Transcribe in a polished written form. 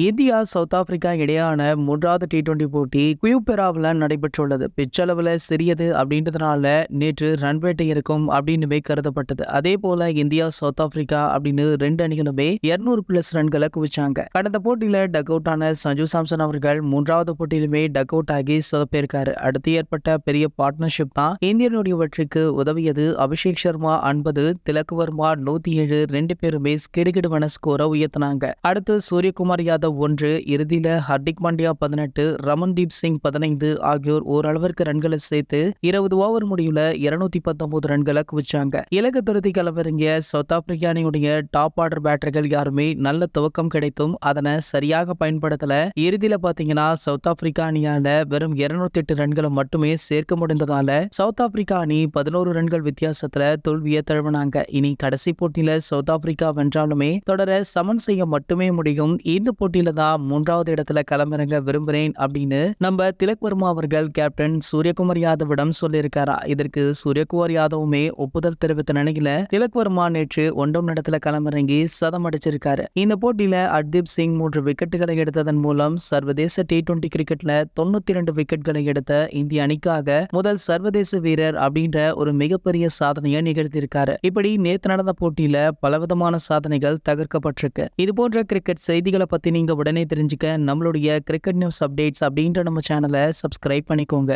India south Africa இடையான மூன்றாவது T20 போட்டி குயூபெராவில் நடைபெற்றுள்ளது. பிச்சளவில் சிறியது அப்படின்றதுனால நேற்று ரன் வேட்டை இருக்கும் அப்படின்னு கருதப்பட்டது. அதே போல இந்தியா சவுத் ஆப்பிரிக்கா அப்படின்னு ரெண்டு அணிகளுமே 200+ ரன்களை குவிச்சாங்க. கடந்த போட்டியில டக் அவுட் ஆன சஞ்சு சாம்சன் அவர்கள் மூன்றாவது போட்டியிலுமே டக் அவுட் ஆகி சொதப்பியிருக்காரு. அடுத்து ஏற்பட்ட பெரிய பார்ட்னர்ஷிப் தான் இந்தியனுடைய வெற்றிக்கு உதவியது. அபிஷேக் சர்மா 50, திலக் வர்மா 107, ரெண்டு பேருமே கிடுகிடுவன ஸ்கோரை உயர்த்தினாங்க. அடுத்து சூரியகுமார் யாதவ் 1, இறுதியில ஹர்திக் பாண்டியா 18, ரமன்தீப் சிங் 15 ஆகியோர் ஓரளவிற்கு ரன்களை சேர்த்து 20 ஓவர் முடிவுல 219 ரன்களை குவிச்சாங்க. இலக்கு துருத்தி களமிறங்கிய சவுத் ஆப்பிரிக்கா அணியுடைய டாப் ஆர்டர் பேட்டர்கள் யாருமே நல்ல துவக்கம் கிடைத்தும் அதனை சரியாக பயன்படுத்தல. இறுதியில பாத்தீங்கன்னா சவுத் ஆப்பிரிக்கா அணியால வெறும் 208 ரன்களை மட்டுமே சேர்க்க முடிந்ததால சவுத் ஆப்பிரிக்கா அணி 11 ரன்கள் வித்தியாசத்துல தோல்வியை தழுவினாங்க. இனி கடைசி போட்டியில சவுத் ஆப்பிரிக்கா வென்றாலுமே தொடர சமன் செய்ய மட்டுமே முடியும். இந்த போட்டியில தான் மூன்றாவது இடத்துல களமிறங்க விரும்புகிறேன் அப்படின்னு நம்ம திலக் வர்மா அவர்கள் கேப்டன் சூரியகுமார் யாதவிடம் சொல்லியிருக்காரா. இதற்கு சூரியகுமார் யாதவுமே ஒப்புதல் தெரிவித்த நிலையில திலக் வர்மா நேற்று 1ஆம் இடத்துல களமிறங்கி சதம் அடிச்சிருக்காரு. இந்த போட்டியில ஹர்தீப் சிங் 3 விக்கெட்டுகளை எடுத்ததன் மூலம் சர்வதேச டி20 கிரிக்கெட்ல 92 விக்கெட்களை எடுத்த இந்திய அணிக்காக முதல் சர்வதேச வீரர் அப்படின்ற ஒரு மிகப்பெரிய சாதனையை நிகழ்த்தியிருக்காரு. இப்படி நேற்று நடந்த போட்டியில பலவிதமான சாதனைகள் தகர்க்கப்பட்டிருக்கு. இது போன்ற கிரிக்கெட் செய்திகளை பத்தி நீங்க உடனே தெரிஞ்சுக்க நம்மளுடைய கிரிக்கெட் நியூஸ் அப்டேட்ஸ் அப்படின்ற நம்ம சேனலை சப்ஸ்கிரைப் பண்ணிக்கோங்க.